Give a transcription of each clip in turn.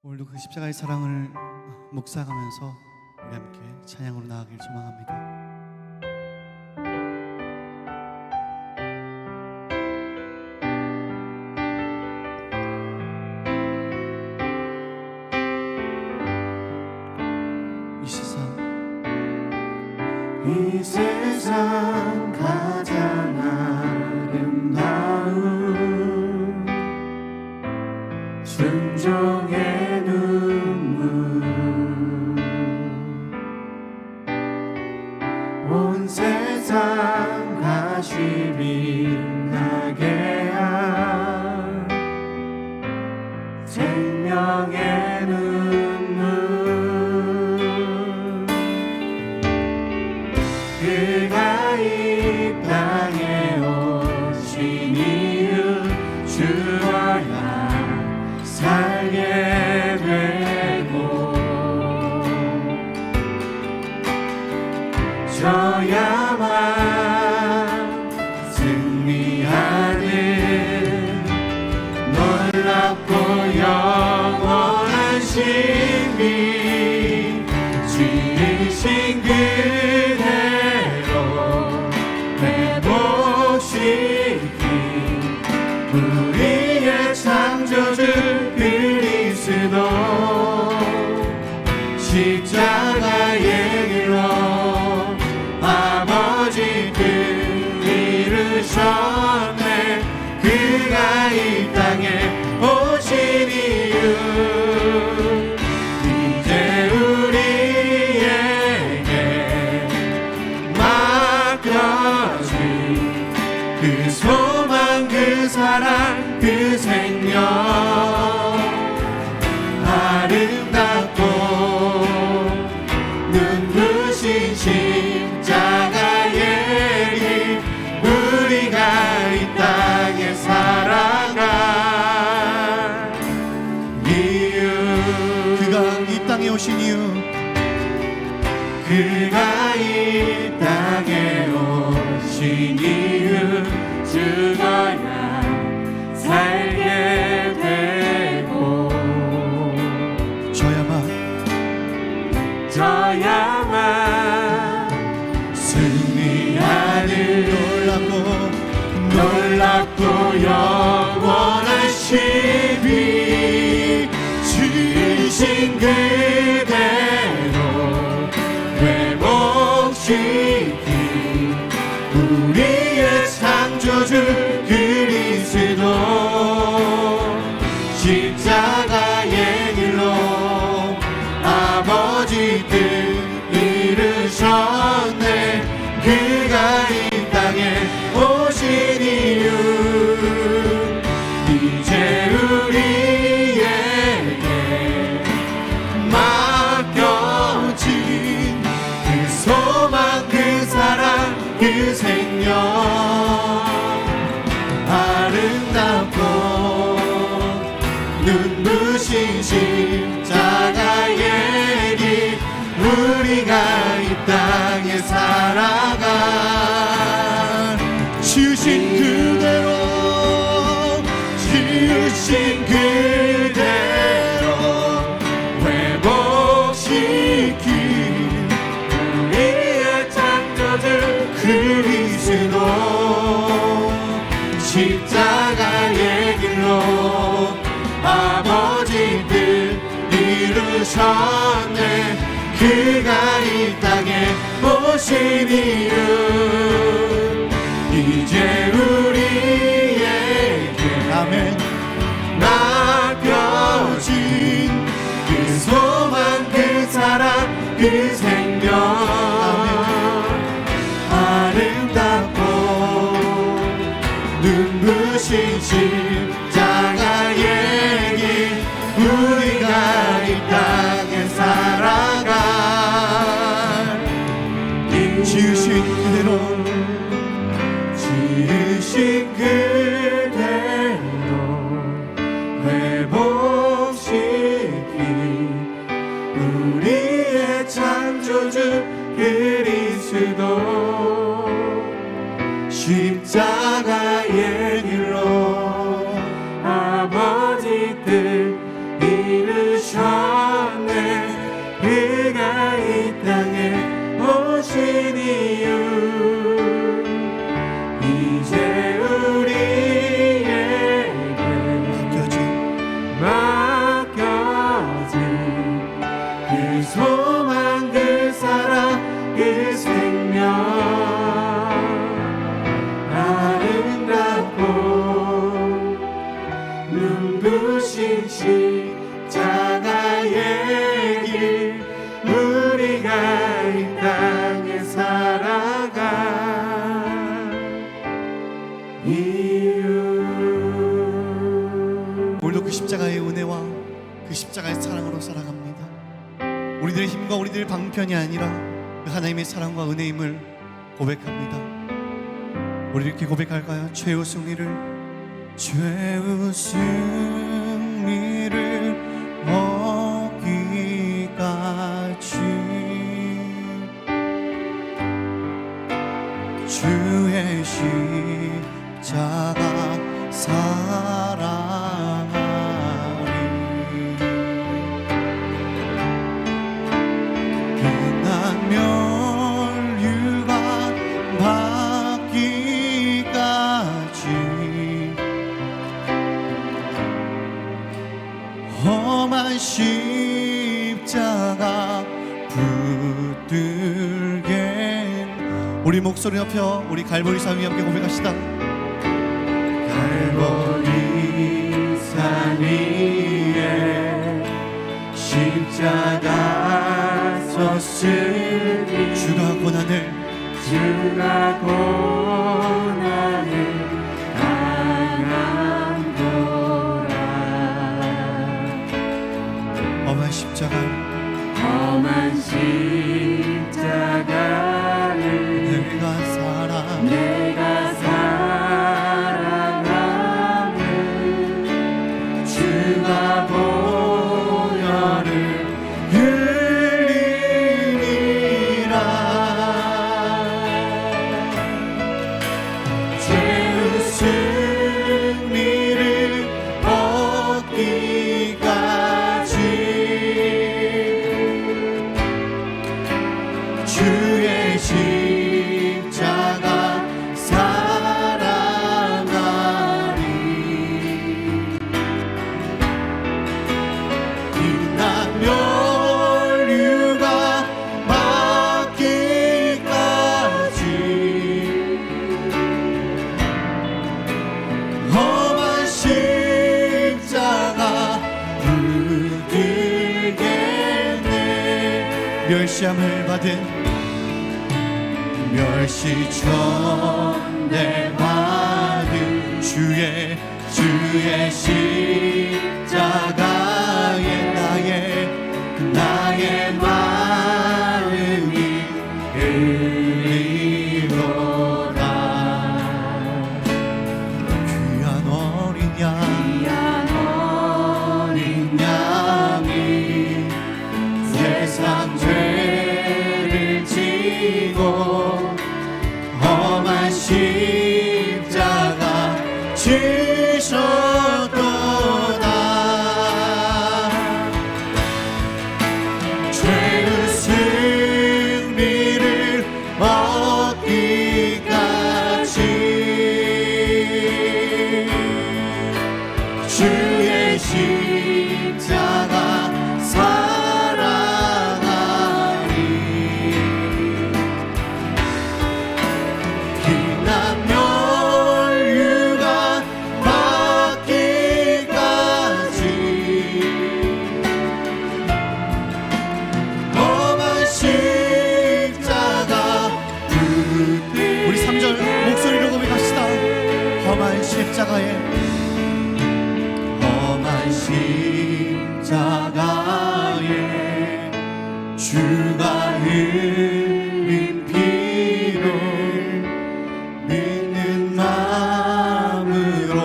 오늘도 그 십자가의 사랑을 묵상하면서 우리 함께 찬양으로 나아가길 소망합니다. 이 세상 가장 아름다운 순종의 눈물, 온 세상 다시 빛나게 한 생명의 눈물, 그가 이 땅에 오신 이유 주어야 살게 되고 져야만 승리하는 놀랍고 영원한 신비, 지으신 우리의 창조주 그리스도, 십자가의 길로 아버지 뜻 이루셨네. 그가 이 땅에 오신 이유 이제 우리에게 맡겨진 그 소망, 그 사랑, 그 생명, 아름답고 눈부신 십자가의 길, 우리가 이 땅에 살아갈 이유, 그가 이 땅에 오신 이유, 그가 이 땅에 오신 이유 죽어야 살게 되고 져야만 승리하는 놀랍고 영원한 신비, 지으신 그대로 회복시킨 우리의 창조주 그리스도, 십자가의 길로 아버지 뜻 이루셨네. 그가 이 땅에 오신 이유 이제 우리에게 맡겨진 그 소망, 그 사랑, 그 생명, 아름답고 눈부신 십자가의 길, 우리가 이 땅에 살아가 지으신 그대로, 지으신 그대로 회복시킨 우리의 창조주 그리스도, 십자가의 길로 아버지 뜻 이루셨네. 그가 이 땅에 오신 이유 이제 우리에게 아멘, 맡겨진 그 소망, 그 사랑, 그 생명, 아름답고 눈부신 십자가의 길, 우리가 이 땅에 살아가 지으신 그대로, 지으신 그대로 회복시킨 우리의 창조주 그리스도, 십자가의 길로 아버지 뜻 이루셨네. 그가 이 땅에 오신 이유 이제 우리에게 맡겨진 그 소망 그 사랑 그 생명 아름답고 눈부신 십자가의 길 우리가 이 땅에 살아가 이유 오늘도 그 십자가의 은혜와 그 십자가의 사랑으로 살아갑니다. 우리들의 힘과 우리들의 방편이 아니라 그 하나님의 사랑과 은혜임을 고백합니다. 우리 이렇게 고백할까요? 최후 승리를 얻기까지 주의 십자가 사랑하리 빛난 멸류관 받기까지 험한 십자가 붙들게 우리 목소리 높여 우리 갈보리 산 위에 함께 고백합시다. 갈보리 산 위에 십자가 섰으니 주가 고난을 당함도라 험한 십자가 험한 십자가를 내가 사랑하는 주가 보혈을 흘리니라 최후 승리를 얻기까지 주의 십자가 사랑하리 빛난 멸류가 받기까지 험한 십자가 붙들겠네 멸시함을 받은 멸시천대받은 주의 십자가에 나의 마음이 흘리도다 귀한 어린 양이 세상 죄를 지고 험한 십자가 지셨도다 죄의 승리를 얻기까지 주의 십자가 사랑하리 빛난 멸류가 받기까지 험한 십자가 우리 3절 목소리로 고백합시다. 험한 십자가에 주가 흘린 피를 믿는 마음으로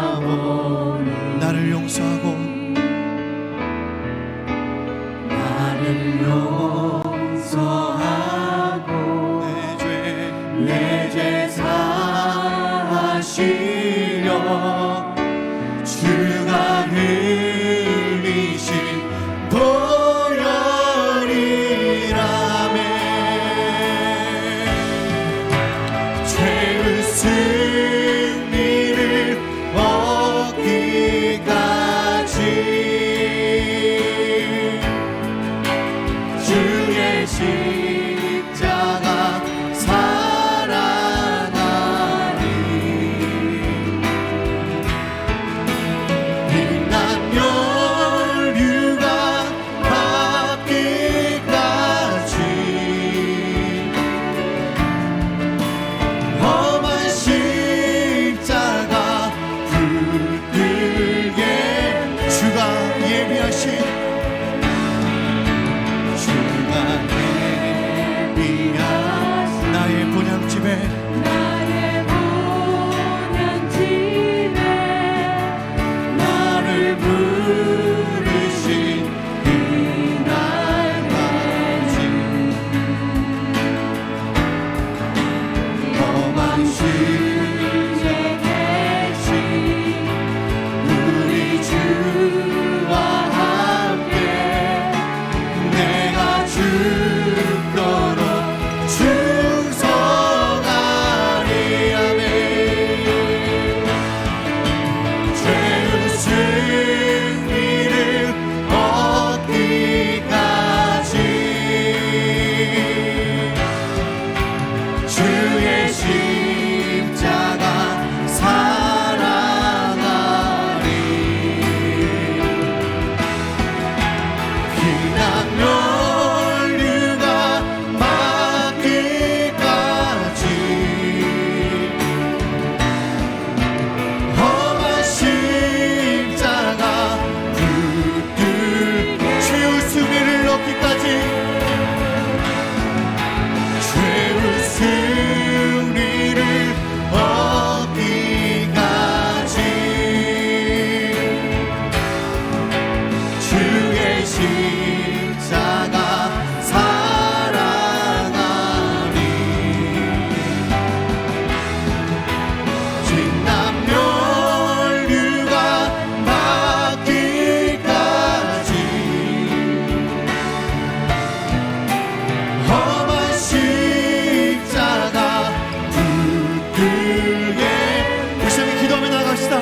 바라보니 나를 용서하고 내 죄 사하시려 주가 흘리신 예비하신 주가 예비하신 나의 본향집에 나를 부르신 그날까지 험한 시에 계신 우리 주와 함께 내가 죽도록 충성하리. 아멘. 죄의 승리를 얻기까지 주의 십자가 사랑하리. 피난 면류가 막기까지 험한 십자가 붙들게 죄의 승리를 얻기까지 죄의 승리를 얻기까지 주의 십자가 사랑하리. 진남 면류가 막기까지 험한 십자가 붙들게 우리 시험에 기도하며 나갑시다.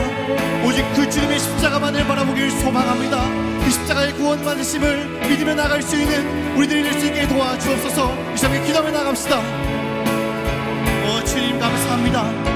오직 그 주님의 십자가만을 바라보길 소망합니다. 그 십자가의 구원 받으심을 믿으며 나갈 수 있는 우리들이 될 수 있게 도와주옵소서. 이 시험에 기도하며 나갑시다. 주님 감사합니다.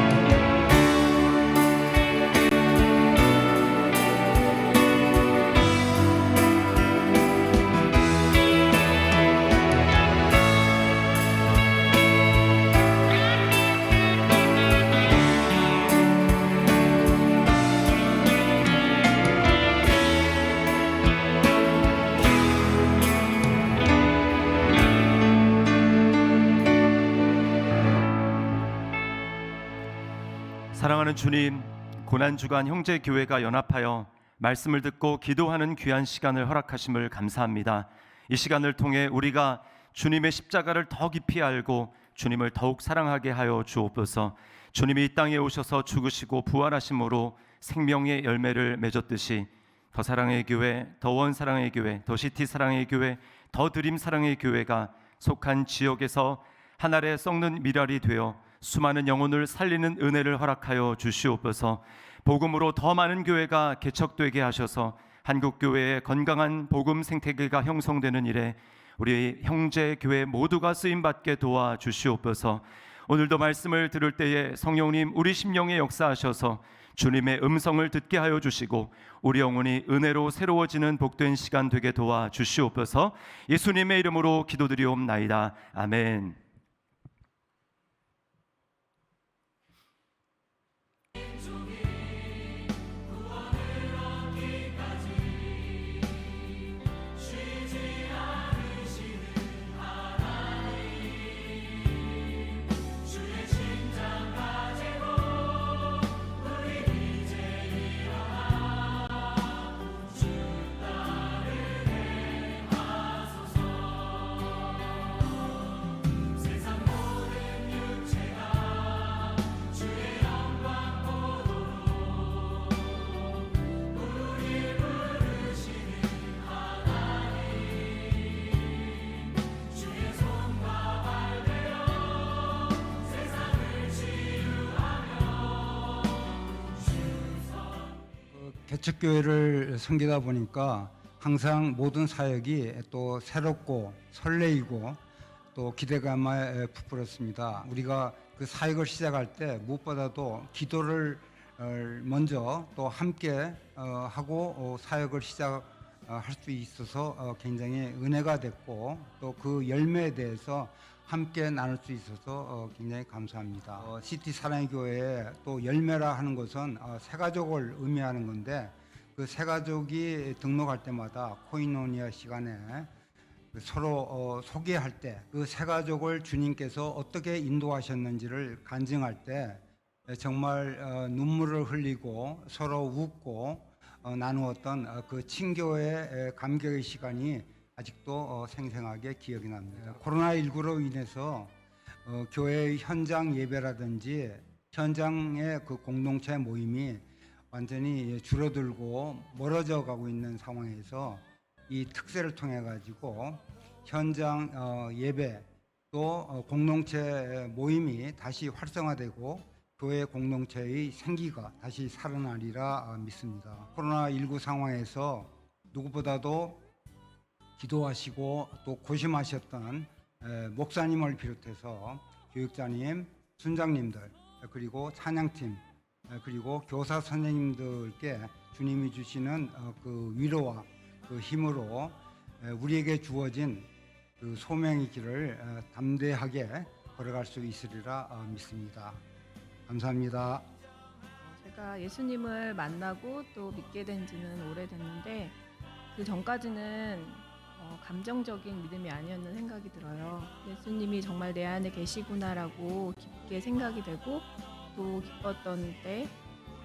사랑하는 주님, 고난주간 형제교회가 연합하여 말씀을 듣고 기도하는 귀한 시간을 허락하심을 감사합니다. 이 시간을 통해 우리가 주님의 십자가를 더 깊이 알고 주님을 더욱 사랑하게 하여 주옵소서. 주님이 이 땅에 오셔서 죽으시고 부활하심으로 생명의 열매를 맺었듯이 더 사랑의 교회, 더 원사랑의 교회, 더 시티 사랑의 교회, 더 드림 사랑의 교회가 속한 지역에서 한 알에 썩는 미랄이 되어 수많은 영혼을 살리는 은혜를 허락하여 주시옵소서. 복음으로 더 많은 교회가 개척되게 하셔서 한국교회의 건강한 복음 생태계가 형성되는 일에 우리 형제 교회 모두가 쓰임받게 도와주시옵소서. 오늘도 말씀을 들을 때에 성령님 우리 심령에 역사하셔서 주님의 음성을 듣게 하여 주시고 우리 영혼이 은혜로 새로워지는 복된 시간 되게 도와주시옵소서. 예수님의 이름으로 기도드리옵나이다. 아멘. 개척교회를 섬기다 보니까 항상 모든 사역이 또 새롭고 설레이고 또 기대감에 부풀었습니다. 우리가 그 사역을 시작할 때 무엇보다도 기도를 먼저 또 함께 하고 사역을 시작할 수 있어서 굉장히 은혜가 됐고 또 그 열매에 대해서 함께 나눌 수 있어서 굉장히 감사합니다. 시티 사랑의 교회의 또 열매라 하는 것은 새 가족을 의미하는 건데 그 세 가족이 등록할 때마다 코이노니아 시간에 그 서로 소개할 때 그 세 가족을 주님께서 어떻게 인도하셨는지를 간증할 때 정말 눈물을 흘리고 서로 웃고 나누었던 그 친교의 감격의 시간이 아직도 생생하게 기억이 납니다. 코로나19로 인해서 교회의 현장 예배라든지 현장의 그 공동체 모임이 완전히 줄어들고 멀어져 가고 있는 상황에서 이 특세를 통해 가지고 현장 예배 또 공동체 모임이 다시 활성화되고 교회 공동체의 생기가 다시 살아나리라 믿습니다. 코로나19 상황에서 누구보다도 기도하시고 또 고심하셨던 목사님을 비롯해서 교육자님, 순장님들 그리고 찬양팀 그리고 교사 선생님들께 주님이 주시는 그 위로와 그 힘으로 우리에게 주어진 그 소명의 길을 담대하게 걸어갈 수 있으리라 믿습니다. 감사합니다. 제가 예수님을 만나고 또 믿게 된 지는 오래됐는데 그 전까지는 감정적인 믿음이 아니었는 생각이 들어요. 예수님이 정말 내 안에 계시구나라고 깊게 생각이 되고 또 기뻤던 때,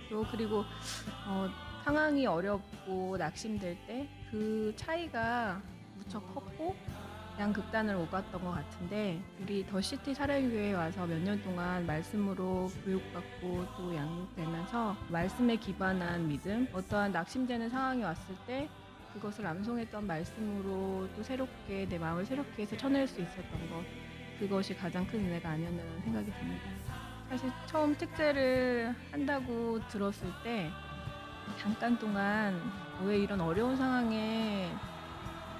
또 그리고 상황이 어렵고 낙심될 때 그 차이가 무척 컸고 양극단을 오갔던 것 같은데, 우리 더시티 사랑교회에 와서 몇 년 동안 말씀으로 교육받고 또 양육되면서 말씀에 기반한 믿음, 어떠한 낙심되는 상황이 왔을 때 그것을 암송했던 말씀으로 또 새롭게 내 마음을 새롭게 해서 쳐낼 수 있었던 것, 그것이 가장 큰 은혜가 아니었나 생각이 듭니다. 사실 처음 특세를 한다고 들었을 때 잠깐 동안 왜 이런 어려운 상황에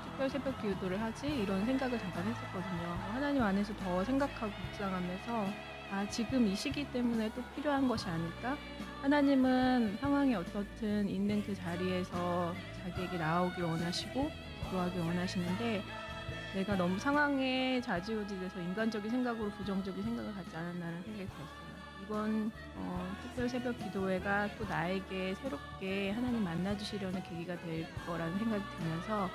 특별 새벽 기도를 하지? 이런 생각을 잠깐 했었거든요. 하나님 안에서 더 생각하고 묵상하면서 지금 이 시기 때문에 또 필요한 것이 아닐까? 하나님은 상황이 어떻든 있는 그 자리에서 자기에게 나아오길 원하시고 기도하길 원하시는데, 내가 너무 상황에 좌지우지돼서 인간적인 생각으로 부정적인 생각을 갖지 않았나는 생각이 들었어요. 이번 특별 새벽 기도회가 또 나에게 새롭게 하나님 만나주시려는 계기가 될 거라는 생각이 들면서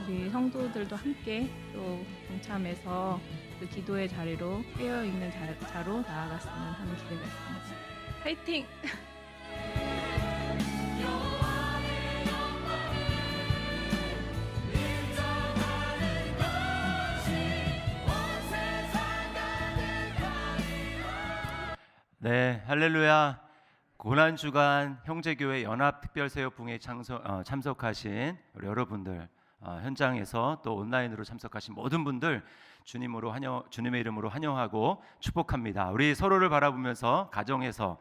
우리 성도들도 함께 또 동참해서 그 기도의 자리로 깨어있는 자로 나아갔으면 하는 기대가 있습니다. 파이팅! 네, 할렐루야. 고난주간 형제교회 연합특별새벽부흥회 참석하신 우리 여러분들, 현장에서 또 온라인으로 참석하신 모든 분들 주님의 이름으로 환영하고 축복합니다. 우리 서로를 바라보면서 가정에서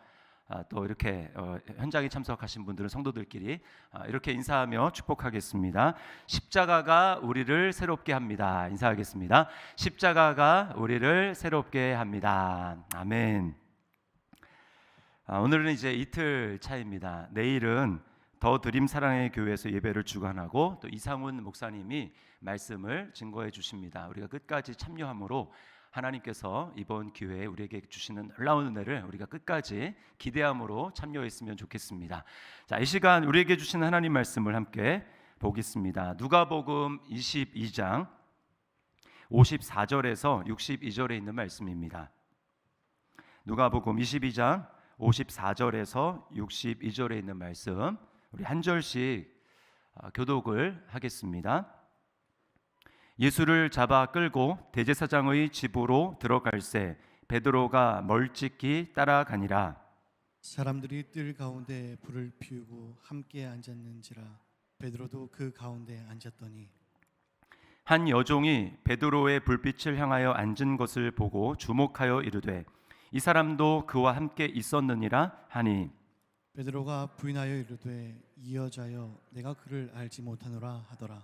또 이렇게 현장에 참석하신 분들은 성도들끼리 이렇게 인사하며 축복하겠습니다. 십자가가 우리를 새롭게 합니다. 인사하겠습니다. 십자가가 우리를 새롭게 합니다. 아멘. 오늘은 이제 이틀 차입니다. 내일은 더 드림 사랑의 교회에서 예배를 주관하고 또 이상훈 목사님이 말씀을 증거해 주십니다. 우리가 끝까지 참여함으로 하나님께서 이번 기회에 우리에게 주시는 놀라운 은혜를 우리가 끝까지 기대함으로 참여했으면 좋겠습니다. 자, 이 시간 우리에게 주시는 하나님 말씀을 함께 보겠습니다. 누가복음 22장 54절에서 62절에 있는 말씀입니다. 누가복음 22장 54절에서 62절에 있는 말씀, 우리 한 절씩 교독을 하겠습니다. 예수를 잡아 끌고 대제사장의 집으로 들어갈새 베드로가 멀찍이 따라가니라. 사람들이 뜰 가운데 불을 피우고 함께 앉았는지라 베드로도 그 가운데 앉았더니 한 여종이 베드로의 불빛을 향하여 앉은 것을 보고 주목하여 이르되 이 사람도 그와 함께 있었느니라 하니, 베드로가 부인하여 이르되 이 여자여 내가 그를 알지 못하노라 하더라.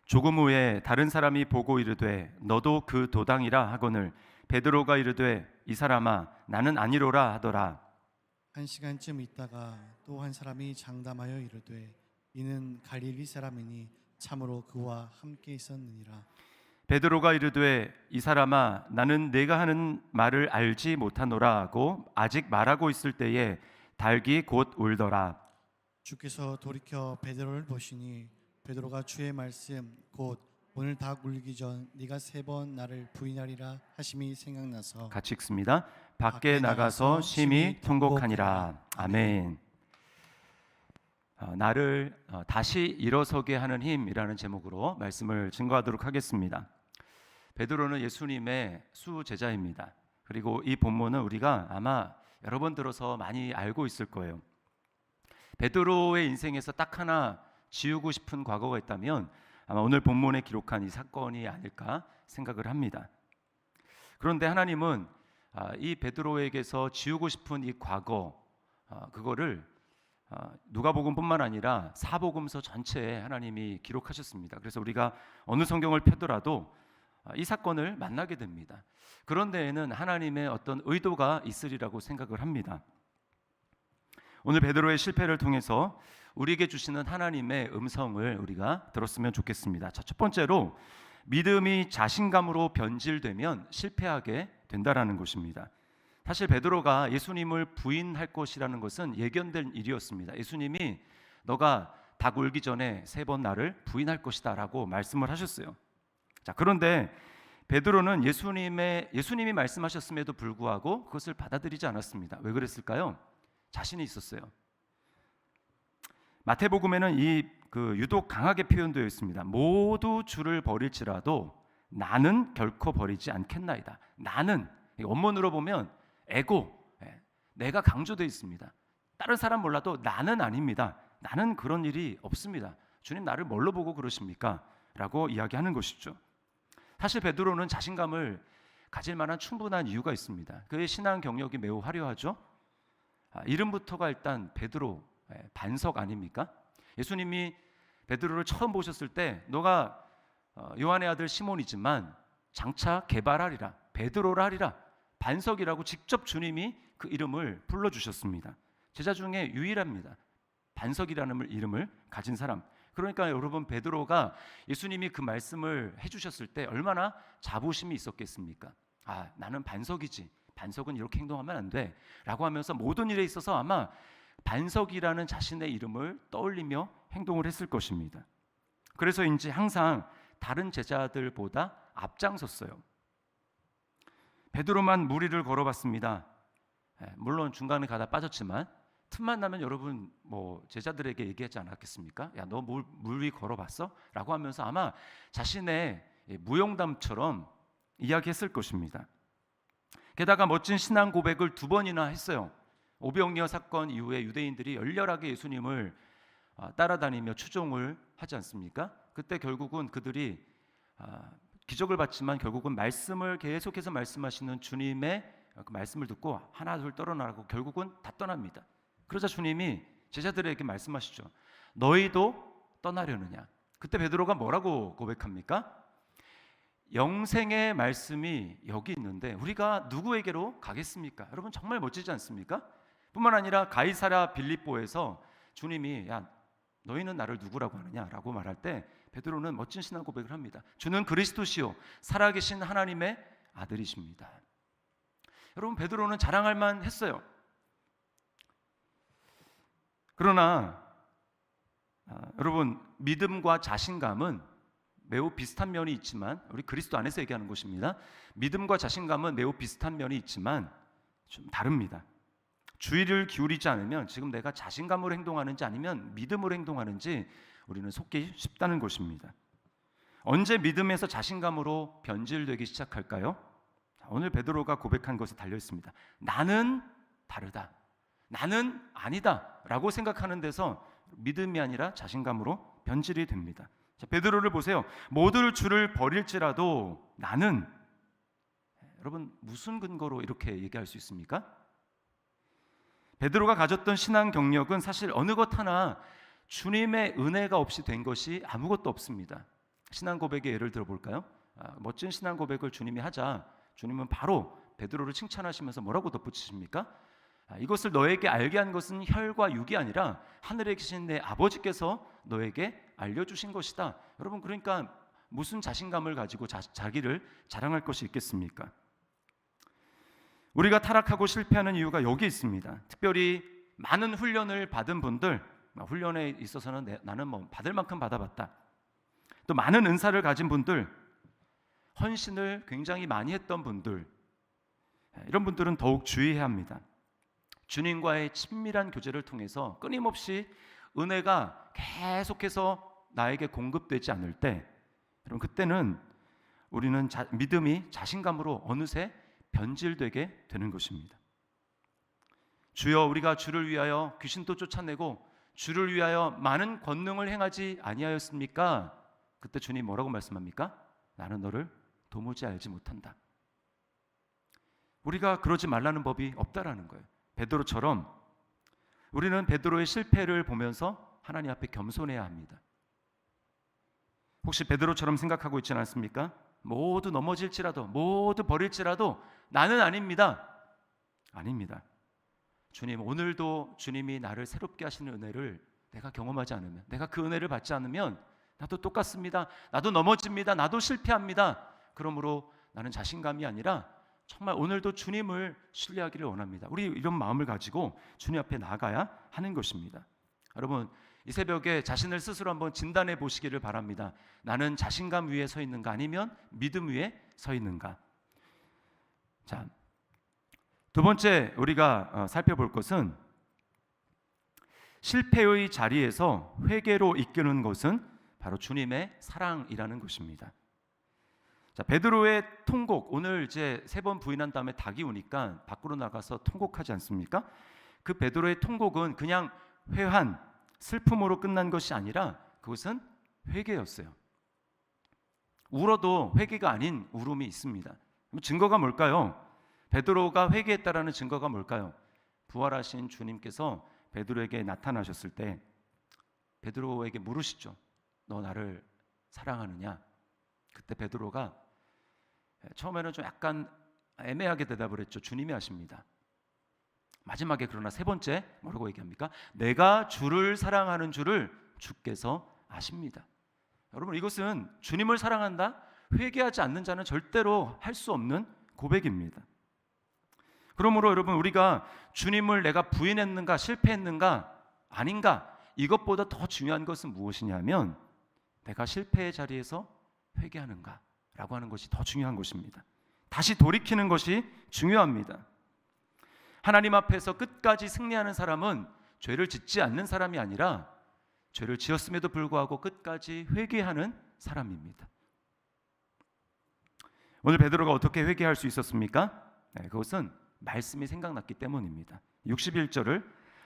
조금 후에 다른 사람이 보고 이르되 너도 그 도당이라 하거늘 베드로가 이르되 이 사람아 나는 아니로라 하더라. 한 시간쯤 있다가 또 한 사람이 장담하여 이르되 이는 갈릴리 사람이니 참으로 그와 함께 있었느니라. 베드로가 이르되 이 사람아 나는 네가 하는 말을 알지 못하노라 하고 아직 말하고 있을 때에 닭이 곧 울더라. 주께서 돌이켜 베드로를 보시니 베드로가 주의 말씀 곧 오늘 닭 울기 전 네가 3번 나를 부인하리라 하심이 생각나서 같이 읽습니다. 밖에 나가서 심히 통곡하니라. 아멘. 나를 다시 일어서게 하는 힘이라는 제목으로 말씀을 증거하도록 하겠습니다. 베드로는 예수님의 수제자입니다. 그리고 이 본문은 우리가 아마 여러 번 들어서 많이 알고 있을 거예요. 베드로의 인생에서 딱 하나 지우고 싶은 과거가 있다면 아마 오늘 본문에 기록한 이 사건이 아닐까 생각을 합니다. 그런데 하나님은 이 베드로에게서 지우고 싶은 이 과거, 그거를 누가복음뿐만 아니라 사복음서 전체에 하나님이 기록하셨습니다. 그래서 우리가 어느 성경을 펴더라도 이 사건을 만나게 됩니다. 그런 데에는 하나님의 어떤 의도가 있으리라고 생각을 합니다. 오늘 베드로의 실패를 통해서 우리에게 주시는 하나님의 음성을 우리가 들었으면 좋겠습니다. 자, 첫 번째로 믿음이 자신감으로 변질되면 실패하게 된다라는 것입니다. 사실 베드로가 예수님을 부인할 것이라는 것은 예견된 일이었습니다. 예수님이 너가 닭 울기 전에 3번 나를 부인할 것이다 라고 말씀을 하셨어요. 자, 그런데 베드로는 예수님이 말씀하셨음에도 불구하고 그것을 받아들이지 않았습니다. 왜 그랬을까요? 자신이 있었어요. 마태복음에는 유독 강하게 표현되어 있습니다. 모두 주를 버릴지라도 나는 결코 버리지 않겠나이다. 나는, 원문으로 보면 에고, 내가 강조되어 있습니다. 다른 사람 몰라도 나는 아닙니다. 나는 그런 일이 없습니다. 주님 나를 뭘로 보고 그러십니까? 라고 이야기하는 것이죠. 사실 베드로는 자신감을 가질 만한 충분한 이유가 있습니다. 그의 신앙 경력이 매우 화려하죠. 이름부터가 일단 베드로, 반석 아닙니까? 예수님이 베드로를 처음 보셨을 때 너가 요한의 아들 시몬이지만 장차 개발하리라, 베드로라 하리라, 반석이라고 직접 주님이 그 이름을 불러주셨습니다. 제자 중에 유일합니다. 반석이라는 이름을 가진 사람. 그러니까 여러분, 베드로가 예수님이 그 말씀을 해주셨을 때 얼마나 자부심이 있었겠습니까? 나는 반석이지, 반석은 이렇게 행동하면 안 돼 라고 하면서 모든 일에 있어서 아마 반석이라는 자신의 이름을 떠올리며 행동을 했을 것입니다. 그래서인지 항상 다른 제자들보다 앞장섰어요. 베드로만 무리를 걸어봤습니다. 물론 중간에 가다 빠졌지만 틈만 나면 여러분 제자들에게 얘기하지 않았겠습니까? 야, 너 물 위 걸어봤어? 라고 하면서 아마 자신의 무용담처럼 이야기했을 것입니다. 게다가 멋진 신앙 고백을 2번이나 했어요. 오병이어 사건 이후에 유대인들이 열렬하게 예수님을 따라다니며 추종을 하지 않습니까? 그때 결국은 그들이 기적을 받지만 결국은 말씀을 계속해서 말씀하시는 주님의 그 말씀을 듣고 하나 둘 떨어나라고 결국은 다 떠납니다. 그러자 주님이 제자들에게 말씀하시죠. 너희도 떠나려느냐? 그때 베드로가 뭐라고 고백합니까? 영생의 말씀이 여기 있는데 우리가 누구에게로 가겠습니까? 여러분, 정말 멋지지 않습니까? 뿐만 아니라 가이사랴 빌립보에서 주님이 야, 너희는 나를 누구라고 하느냐라고 말할 때 베드로는 멋진 신앙 고백을 합니다. 주는 그리스도시요 살아계신 하나님의 아들이십니다. 여러분, 베드로는 자랑할 만했어요. 그러나 여러분, 믿음과 자신감은 매우 비슷한 면이 있지만, 우리 그리스도 안에서 얘기하는 것입니다. 믿음과 자신감은 매우 비슷한 면이 있지만 좀 다릅니다. 주의를 기울이지 않으면 지금 내가 자신감으로 행동하는지 아니면 믿음으로 행동하는지 우리는 속기 쉽다는 것입니다. 언제 믿음에서 자신감으로 변질되기 시작할까요? 오늘 베드로가 고백한 것에 달려 있습니다. 나는 다르다, 나는 아니다 라고 생각하는 데서 믿음이 아니라 자신감으로 변질이 됩니다. 자, 베드로를 보세요. 모두 주를 버릴지라도 나는, 여러분, 무슨 근거로 이렇게 얘기할 수 있습니까? 베드로가 가졌던 신앙 경력은 사실 어느 것 하나 주님의 은혜가 없이 된 것이 아무것도 없습니다. 신앙 고백의 예를 들어볼까요? 멋진 신앙 고백을 주님이 하자 주님은 바로 베드로를 칭찬하시면서 뭐라고 덧붙이십니까? 이것을 너에게 알게 한 것은 혈과 육이 아니라 하늘에 계신 내 아버지께서 너에게 알려주신 것이다. 여러분, 그러니까 무슨 자신감을 가지고 자기를 자랑할 것이 있겠습니까? 우리가 타락하고 실패하는 이유가 여기 있습니다. 특별히 많은 훈련을 받은 분들, 훈련에 있어서는 나는 뭐 받을 만큼 받아봤다. 또 많은 은사를 가진 분들, 헌신을 굉장히 많이 했던 분들, 이런 분들은 더욱 주의해야 합니다. 주님과의 친밀한 교제를 통해서 끊임없이 은혜가 계속해서 나에게 공급되지 않을 때, 여러분 그때는 우리는 믿음이 자신감으로 어느새 변질되게 되는 것입니다. 주여, 우리가 주를 위하여 귀신도 쫓아내고 주를 위하여 많은 권능을 행하지 아니하였습니까? 그때 주님 뭐라고 말씀합니까? 나는 너를 도무지 알지 못한다. 우리가 그러지 말라는 법이 없다라는 거예요. 베드로처럼 우리는 베드로의 실패를 보면서 하나님 앞에 겸손해야 합니다. 혹시 베드로처럼 생각하고 있지는 않습니까? 모두 넘어질지라도, 모두 버릴지라도 나는 아닙니다. 아닙니다. 주님, 오늘도 주님이 나를 새롭게 하시는 은혜를 내가 경험하지 않으면, 내가 그 은혜를 받지 않으면 나도 똑같습니다. 나도 넘어집니다. 나도 실패합니다. 그러므로 나는 자신감이 아니라 정말 오늘도 주님을 신뢰하기를 원합니다. 우리 이런 마음을 가지고 주님 앞에 나가야 하는 것입니다. 여러분, 이 새벽에 자신을 스스로 한번 진단해 보시기를 바랍니다. 나는 자신감 위에 서 있는가, 아니면 믿음 위에 서 있는가? 자, 두 번째 우리가 살펴볼 것은 실패의 자리에서 회개로 이끄는 것은 바로 주님의 사랑이라는 것입니다. 자, 베드로의 통곡, 오늘 이제 3번 부인한 다음에 닭이 오니까 밖으로 나가서 통곡하지 않습니까? 그 베드로의 통곡은 그냥 회한, 슬픔으로 끝난 것이 아니라 그것은 회개였어요. 울어도 회개가 아닌 울음이 있습니다. 증거가 뭘까요? 베드로가 회개했다라는 증거가 뭘까요? 부활하신 주님께서 베드로에게 나타나셨을 때 베드로에게 물으시죠. 너 나를 사랑하느냐? 그때 베드로가 처음에는 좀 약간 애매하게 대답을 했죠. 주님이 아십니다. 마지막에 그러나 3번째 뭐라고 얘기합니까? 내가 주를 사랑하는 줄을 주께서 아십니다. 여러분, 이것은 주님을 사랑한다? 회개하지 않는 자는 절대로 할 수 없는 고백입니다. 그러므로 여러분, 우리가 주님을 내가 부인했는가, 실패했는가, 아닌가, 이것보다 더 중요한 것은 무엇이냐면 내가 실패의 자리에서 회개하는가 라고 하는 것이 더 중요한 것입니다. 다시 돌이키는 것이 중요합니다. 하나님 앞에서 끝까지 승리하는 사람은 죄를 짓지 않는 사람이 아니라 죄를 지었음에도 불구하고 끝까지 회개하는 사람입니다. 오늘 베드로가 어떻게 회개할 수 있었습니까? 그것은 말씀이 생각났기 때문입니다. 61절을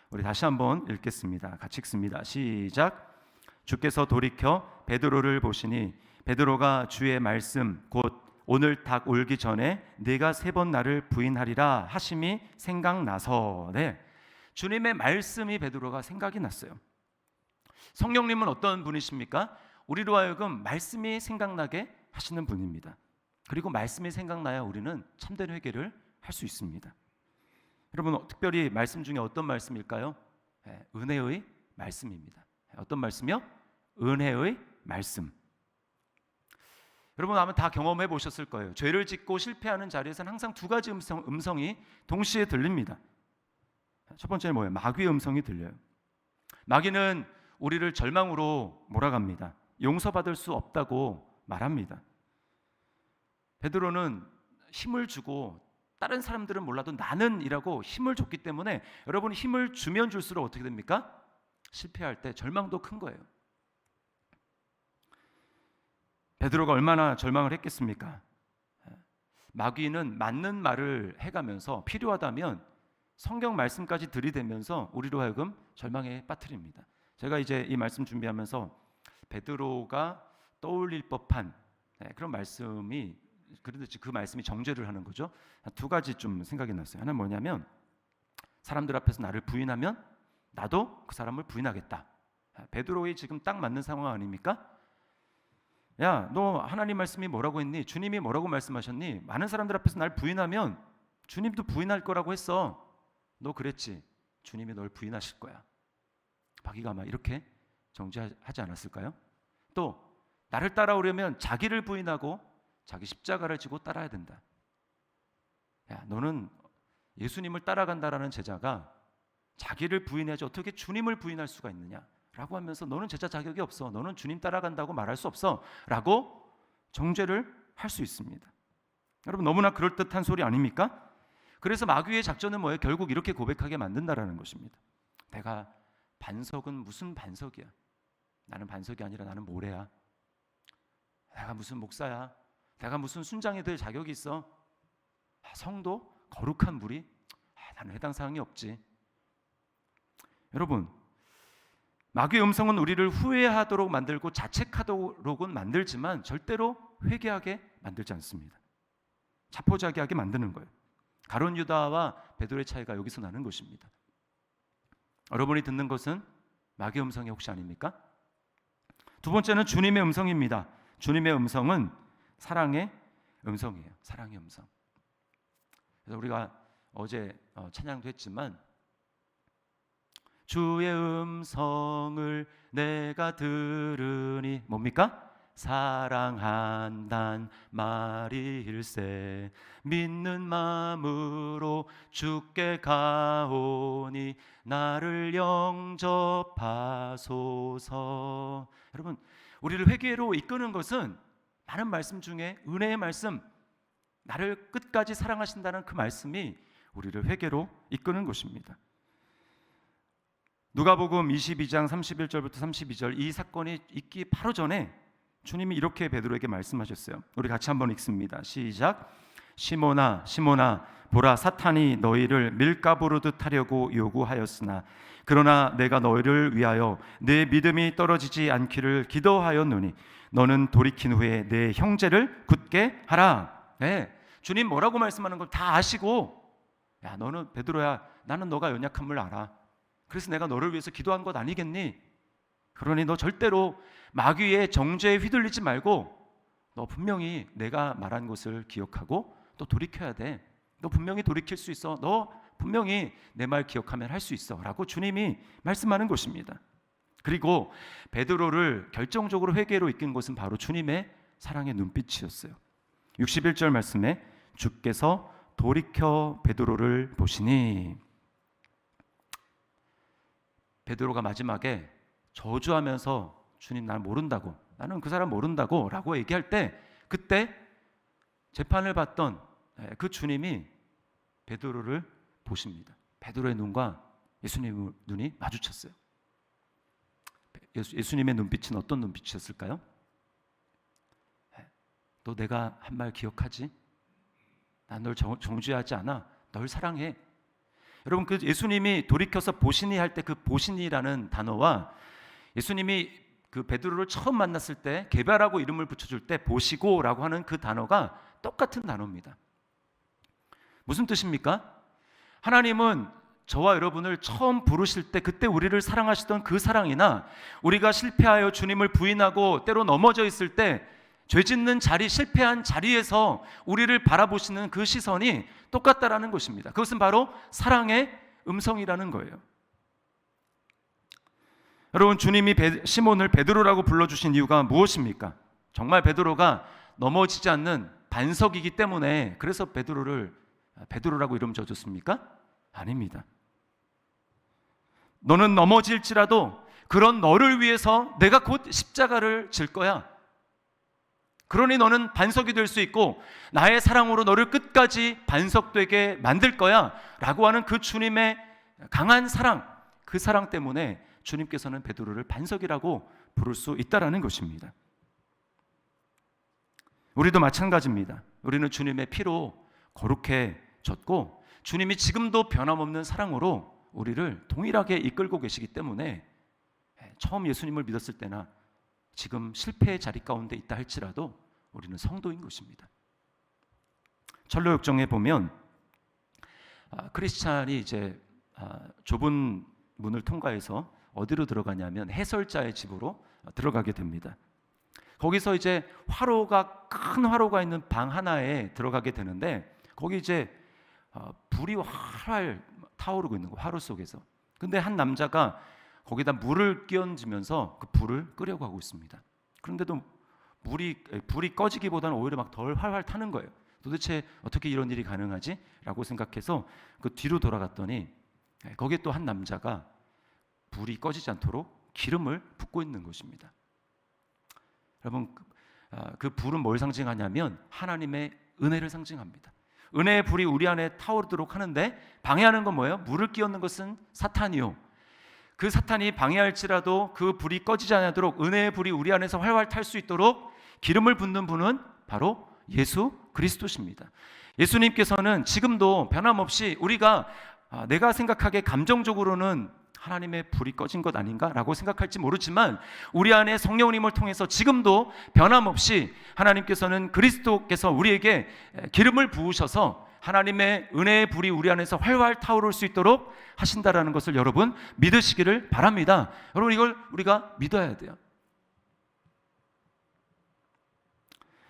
우리 다시 한번 읽겠습니다. 같이 읽습니다. 시작. 주께서 돌이켜 베드로를 보시니 베드로가 주의 말씀 곧 오늘 닭 울기 전에 네가 3번 나를 부인하리라 하심이 생각나서, 주님의 말씀이 베드로가 생각이 났어요. 성령님은 어떤 분이십니까? 우리로 하여금 말씀이 생각나게 하시는 분입니다. 그리고 말씀이 생각나야 우리는 참된 회개를 할 수 있습니다. 여러분, 특별히 말씀 중에 어떤 말씀일까요? 은혜의 말씀입니다. 어떤 말씀이요? 은혜의 말씀. 여러분 아마 다 경험해 보셨을 거예요. 죄를 짓고 실패하는 자리에서는 항상 2가지 음성이 동시에 들립니다. 첫 번째는 뭐예요? 마귀의 음성이 들려요. 마귀는 우리를 절망으로 몰아갑니다. 용서받을 수 없다고 말합니다. 베드로는 힘을 주고 다른 사람들은 몰라도 나는 이라고 힘을 줬기 때문에 여러분, 힘을 주면 줄수록 어떻게 됩니까? 실패할 때 절망도 큰 거예요. 베드로가 얼마나 절망을 했겠습니까? 마귀는 맞는 말을 해가면서 필요하다면 성경 말씀까지 들이대면서 우리로 하여금 절망에 빠뜨립니다. 제가 이제 이 말씀 준비하면서 베드로가 떠올릴 법한 그런 말씀이, 그래도 그 말씀이 정죄를 하는 거죠. 2가지 좀 생각이 났어요. 하나는 뭐냐면 사람들 앞에서 나를 부인하면 나도 그 사람을 부인하겠다. 베드로의 지금 딱 맞는 상황 아닙니까? 야, 너 하나님 말씀이 뭐라고 했니? 주님이 뭐라고 말씀하셨니? 많은 사람들 앞에서 날 부인하면 주님도 부인할 거라고 했어. 너 그랬지? 주님이 널 부인하실 거야. 마귀가 아마 이렇게 정죄하지 않았을까요? 또 나를 따라오려면 자기를 부인하고 자기 십자가를 지고 따라야 된다. 야, 너는 예수님을 따라간다라는 제자가 자기를 부인해야지 어떻게 주님을 부인할 수가 있느냐 라고 하면서 너는 제자 자격이 없어, 너는 주님 따라간다고 말할 수 없어 라고 정죄를 할 수 있습니다. 여러분, 너무나 그럴듯한 소리 아닙니까? 그래서 마귀의 작전은 뭐예요? 결국 이렇게 고백하게 만든다라는 것입니다. 내가 반석은 무슨 반석이야? 나는 반석이 아니라 나는 모래야. 내가 무슨 목사야? 내가 무슨 순장이 될 자격이 있어? 성도? 거룩한 무리? 나는 해당 사항이 없지. 여러분, 마귀의 음성은 우리를 후회하도록 만들고 자책하도록은 만들지만 절대로 회개하게 만들지 않습니다. 자포자기하게 만드는 거예요. 가룟 유다와 베드로의 차이가 여기서 나는 것입니다. 여러분이 듣는 것은 마귀의 음성이 혹시 아닙니까? 두 번째는 주님의 음성입니다. 주님의 음성은 사랑의 음성이에요. 사랑의 음성. 그래서 우리가 어제 찬양도 했지만 주의 음성을 내가 들으니 뭡니까? 사랑한단 말일세. 믿는 마음으로 주께 가오니 나를 영접하소서. 여러분, 우리를 회개로 이끄는 것은 많은 말씀 중에 은혜의 말씀, 나를 끝까지 사랑하신다는 그 말씀이 우리를 회개로 이끄는 것입니다. 누가복음 22장 31절부터 32절, 이 사건이 있기 바로 전에 주님이 이렇게 베드로에게 말씀하셨어요. 우리 같이 한번 읽습니다. 시작. 시몬아 시몬아, 보라, 사탄이 너희를 밀가부르듯 하려고 요구하였으나 그러나 내가 너희를 위하여 내 믿음이 떨어지지 않기를 기도하였노니 너는 돌이킨 후에 내 형제를 굳게 하라. 네, 주님 뭐라고 말씀하는 걸 다 아시고, 야, 너는 베드로야, 나는 너가 연약함을 알아. 그래서 내가 너를 위해서 기도한 것 아니겠니? 그러니 너 절대로 마귀의 정죄에 휘둘리지 말고 너 분명히 내가 말한 것을 기억하고 또 돌이켜야 돼. 너 분명히 돌이킬 수 있어. 너 분명히 내 말 기억하면 할 수 있어 라고 주님이 말씀하는 것입니다. 그리고 베드로를 결정적으로 회개로 이끈 것은 바로 주님의 사랑의 눈빛이었어요. 61절 말씀에 주께서 돌이켜 베드로를 보시니, 베드로가 마지막에 저주하면서 주님 날 모른다고, 나는 그 사람 모른다고 라고 얘기할 때, 그때 재판을 받던 그 주님이 베드로를 보십니다. 베드로의 눈과 예수님의 눈이 마주쳤어요. 예수님의 눈빛은 어떤 눈빛이었을까요? 너 내가 한 말 기억하지? 난 널 정죄하지 않아. 널 사랑해. 여러분, 그 예수님이 돌이켜서 보시니 할 때 그 보시니라는 단어와 예수님이 그 베드로를 처음 만났을 때 개발하고 이름을 붙여줄 때 보시고라고 하는 그 단어가 똑같은 단어입니다. 무슨 뜻입니까? 하나님은 저와 여러분을 처음 부르실 때 그때 우리를 사랑하시던 그 사랑이나 우리가 실패하여 주님을 부인하고 때로 넘어져 있을 때 죄 짓는 자리, 실패한 자리에서 우리를 바라보시는 그 시선이 똑같다라는 것입니다. 그것은 바로 사랑의 음성이라는 거예요. 여러분, 주님이 시몬을 베드로라고 불러주신 이유가 무엇입니까? 정말 베드로가 넘어지지 않는 반석이기 때문에 그래서 베드로라고 이름 지어줬습니까? 아닙니다. 너는 넘어질지라도 그런 너를 위해서 내가 곧 십자가를 질 거야. 그러니 너는 반석이 될 수 있고 나의 사랑으로 너를 끝까지 반석되게 만들 거야 라고 하는 그 주님의 강한 사랑, 그 사랑 때문에 주님께서는 베드로를 반석이라고 부를 수 있다라는 것입니다. 우리도 마찬가지입니다. 우리는 주님의 피로 거룩해졌고 주님이 지금도 변함없는 사랑으로 우리를 동일하게 이끌고 계시기 때문에 처음 예수님을 믿었을 때나 지금 실패의 자리 가운데 있다 할지라도 우리는 성도인 것입니다. 철로역정에 보면 크리스찬이 이제 좁은 문을 통과해서 어디로 들어가냐면 해설자의 집으로 들어가게 됩니다. 거기서 이제 큰 화로가 있는 방 하나에 들어가게 되는데 거기 이제 불이 활활 타오르고 있는 거예요, 화로 속에서. 근데 한 남자가 거기다 물을 끼얹으면서 그 불을 끄려고 하고 있습니다. 그런데도 불이 꺼지기보다는 오히려 막 덜 활활 타는 거예요. 도대체 어떻게 이런 일이 가능하지? 라고 생각해서 그 뒤로 돌아갔더니 거기에 또 한 남자가 불이 꺼지지 않도록 기름을 붓고 있는 것입니다. 여러분, 그 불은 뭘 상징하냐면 하나님의 은혜를 상징합니다. 은혜의 불이 우리 안에 타오르도록 하는데 방해하는 건 뭐예요? 물을 끼얹는 것은 사탄이요. 그 사탄이 방해할지라도 그 불이 꺼지지 않도록 은혜의 불이 우리 안에서 활활 탈 수 있도록 기름을 붓는 분은 바로 예수 그리스도십니다. 예수님께서는 지금도 변함없이 우리가 내가 생각하기에 감정적으로는 하나님의 불이 꺼진 것 아닌가라고 생각할지 모르지만 우리 안에 성령님을 통해서 지금도 변함없이 하나님께서는 그리스도께서 우리에게 기름을 부으셔서 하나님의 은혜의 불이 우리 안에서 활활 타오를 수 있도록 하신다라는 것을 여러분 믿으시기를 바랍니다. 여러분, 이걸 우리가 믿어야 돼요.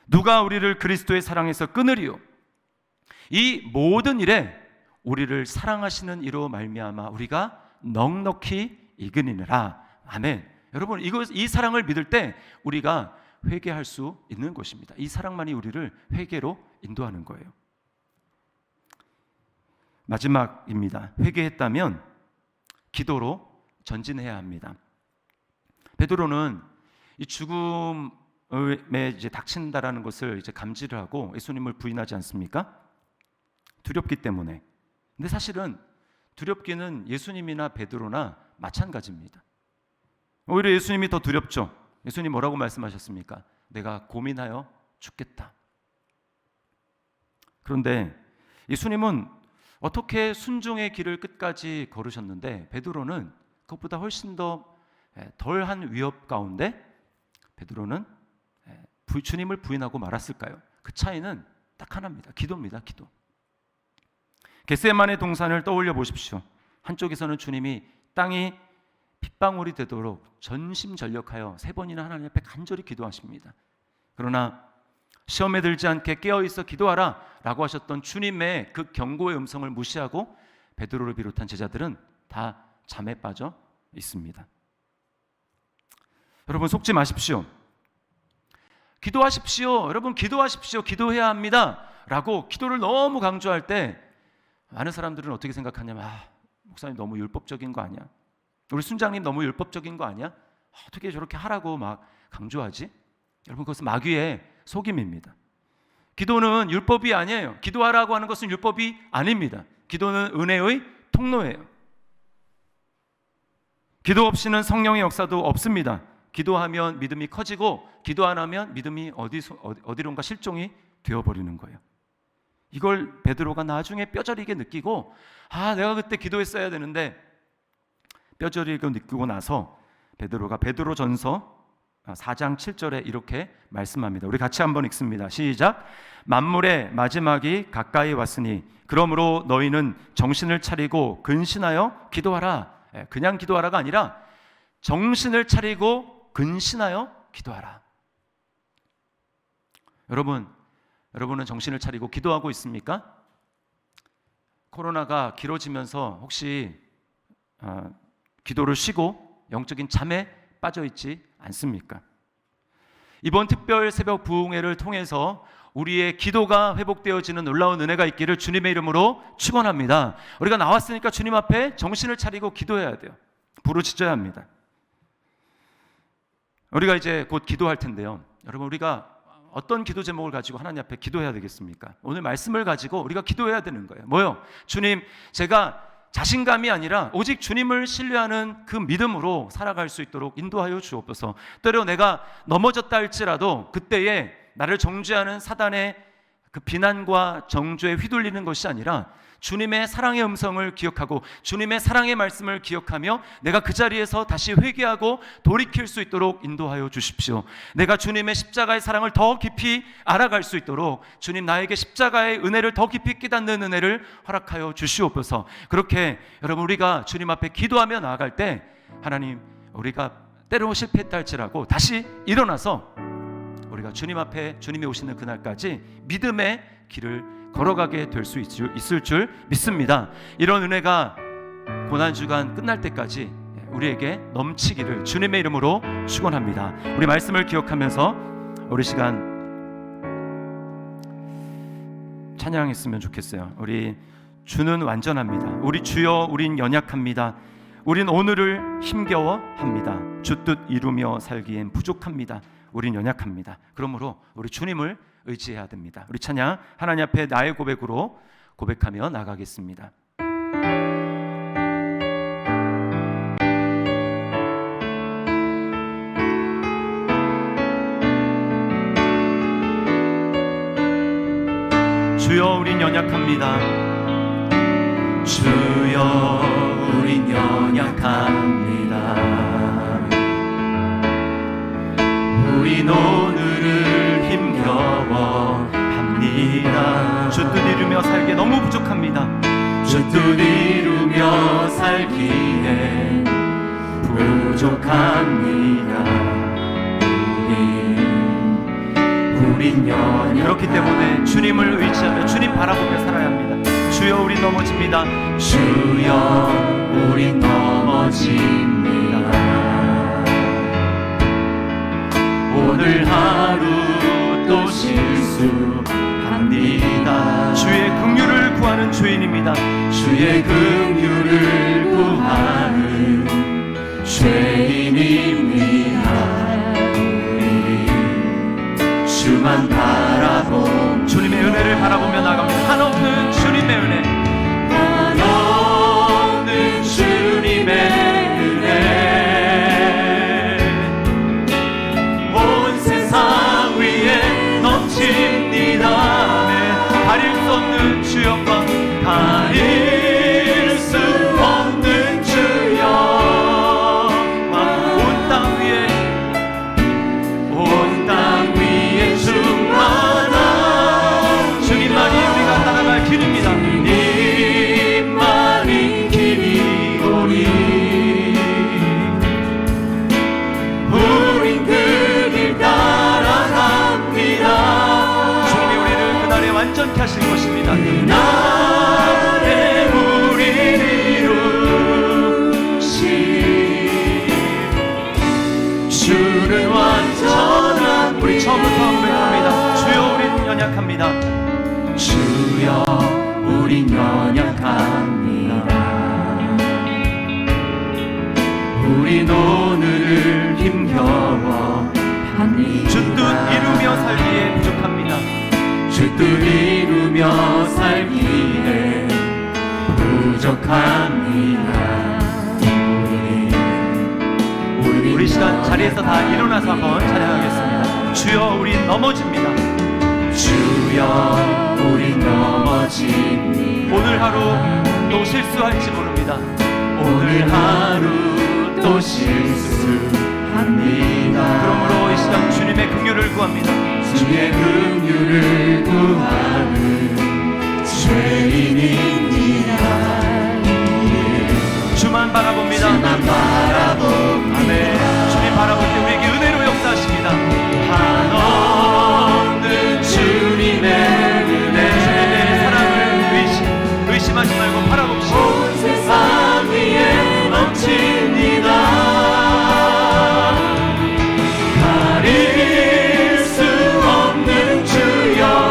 누가 우리를 그리스도의 사랑에서 끊으리요? 이 모든 일에 우리를 사랑하시는 이로 말미암아 우리가 넉넉히 이기느니라. 아멘. 여러분, 이 사랑을 믿을 때 우리가 회개할 수 있는 것입니다. 이 사랑만이 우리를 회개로 인도하는 거예요. 마지막입니다. 회개했다면 기도로 전진해야 합니다. 베드로는 이 죽음에 이제 닥친다라는 것을 이제 감지를 하고 예수님을 부인하지 않습니까? 두렵기 때문에. 근데 사실은 두렵기는 예수님이나 베드로나 마찬가지입니다. 오히려 예수님이 더 두렵죠. 예수님 뭐라고 말씀하셨습니까? 내가 고민하여 죽겠다. 그런데 예수님은 어떻게 순종의 길을 끝까지 걸으셨는데 베드로는 그것보다 훨씬 더 덜한 위협 가운데 베드로는 주님을 부인하고 말았을까요? 그 차이는 딱 하나입니다. 기도입니다. 기도. 겟세마네 동산을 떠올려 보십시오. 한쪽에서는 주님이 땅이 핏방울이 되도록 전심전력하여 3번이나 하나님 앞에 간절히 기도하십니다. 그러나 시험에 들지 않게 깨어있어 기도하라 라고 하셨던 주님의 그 경고의 음성을 무시하고 베드로를 비롯한 제자들은 다 잠에 빠져 있습니다. 여러분, 속지 마십시오. 기도하십시오. 여러분, 기도하십시오. 기도해야 합니다 라고 기도를 너무 강조할 때 많은 사람들은 어떻게 생각하냐면 목사님 너무 율법적인 거 아니야? 우리 순장님 너무 율법적인 거 아니야? 어떻게 저렇게 하라고 막 강조하지? 여러분, 그것은 마귀의 속임입니다. 기도는 율법이 아니에요. 기도하라고 하는 것은 율법이 아닙니다. 기도는 은혜의 통로예요. 기도 없이는 성령의 역사도 없습니다. 기도하면 믿음이 커지고 기도 안 하면 믿음이 어디론가 실종이 되어버리는 거예요. 이걸 베드로가 나중에 뼈저리게 느끼고 내가 그때 기도했어야 되는데 뼈저리게 느끼고 나서 베드로가 베드로전서 4장 7절에 이렇게 말씀합니다. 우리 같이 한번 읽습니다. 시작. 만물의 마지막이 가까이 왔으니 그러므로 너희는 정신을 차리고 근신하여 기도하라. 그냥 기도하라가 아니라 정신을 차리고 근신하여 기도하라. 여러분은 정신을 차리고 기도하고 있습니까? 코로나가 길어지면서 혹시 기도를 쉬고 영적인 잠에 빠져 있지 않습니까? 이번 특별 새벽 부흥회를 통해서 우리의 기도가 회복되어지는 놀라운 은혜가 있기를 주님의 이름으로 축원합니다. 우리가 나왔으니까 주님 앞에 정신을 차리고 기도해야 돼요. 부르짖어야 합니다. 우리가 이제 곧 기도할 텐데요. 여러분, 우리가 어떤 기도 제목을 가지고 하나님 앞에 기도해야 되겠습니까? 오늘 말씀을 가지고 우리가 기도해야 되는 거예요. 뭐요? 주님, 제가 자신감이 아니라 오직 주님을 신뢰하는 그 믿음으로 살아갈 수 있도록 인도하여 주옵소서. 때로 내가 넘어졌다 할지라도 그때에 나를 정죄하는 사단의 그 비난과 정죄에 휘둘리는 것이 아니라 주님의 사랑의 음성을 기억하고 주님의 사랑의 말씀을 기억하며 내가 그 자리에서 다시 회개하고 돌이킬 수 있도록 인도하여 주십시오. 내가 주님의 십자가의 사랑을 더 깊이 알아갈 수 있도록 주님, 나에게 십자가의 은혜를 더 깊이 깨닫는 은혜를 허락하여 주시옵소서. 그렇게 여러분, 우리가 주님 앞에 기도하며 나아갈 때 하나님, 우리가 때로 실패했다 할지라도 다시 일어나서 우리가 주님 앞에 주님이 오시는 그날까지 믿음의 길을 걸어가게 될 수 있을 줄 믿습니다. 이런 은혜가 고난주간 끝날 때까지 우리에게 넘치기를 주님의 이름으로 축원합니다. 우리 말씀을 기억하면서 우리 시간 찬양했으면 좋겠어요. 우리 주는 완전합니다. 우리 주여, 우린 연약합니다. 우린 오늘을 힘겨워합니다. 주 뜻 이루며 살기엔 부족합니다. 우린 연약합니다. 그러므로 우리 주님을 의지해야 됩니다. 우리 찬양 하나님 앞에 나의 고백으로 고백하며 나가겠습니다. 주여, 우린 연약합니다. 주여, 우린 연약합니다. 우린 오늘을 힘겨워합니다. 주 뜻 이루며 살기에 너무 부족합니다. 주 뜻 이루며 살기에 부족합니다. 우린 연약. 그렇기 때문에 주님을 의지하며 주님 바라보며 살아야 합니다. 주여, 우린 넘어집니다. 주여, 우린 넘어집니다. 오늘 하루 또 실수합니다. 주의 긍휼을 구하는 죄인입니다. 주의 긍휼을 구하는 죄인입니다. 주만 바라보 주님의 은혜를 바라보며 나갑니다. 한없는 주님의 은혜, 한없는 주님의 은혜, 온 세상 위에 넘칩니다. 네, 가릴 수 없는 주 영광, 가릴 수 없는 주 영광, 온 땅 위에, 온 땅 위에 충만한 주님만이 우리가 따라갈 길입니다. 주님만이 길이오니 우린 그 길 따라갑니다. 주님이 우리를 그날에 완전케 하실 것입니다. 그날에 우리를 이루시 주는 완전한. 우리 처음부터 고백합니다. 주여, 우린 연약합니다. 주여, 우린 연약합니다. 우린 오늘을 힘겨워합니다. 주 뜻 이루며 살기에 부족합니다. 주 뜻 이루며 살기에 부족합니다. 우리 시간 자리에서 다 일어나서 한번 찬양하겠습니다. 주여, 우린 넘어집니다. 주여, 우린 넘어집니다. 오늘 하루 또 실수할지 모릅니다. 오늘 하루 또 실수합니다. 그러므로 이 시간 주님의 긍휼을 구합니다. 주의 긍휼을 구하는 죄인입니다. 주만 바라봅니다. 주만 바라봅니다. 아멘. 주님 바라볼 때 우리에게 은혜로 역사하십니다. 한없는 주님의 은혜, 주님의 사랑을 의심하지 말고 바라봅시다. 온 세상 위에 넘칩니다. 가릴 수 없는 주 영광,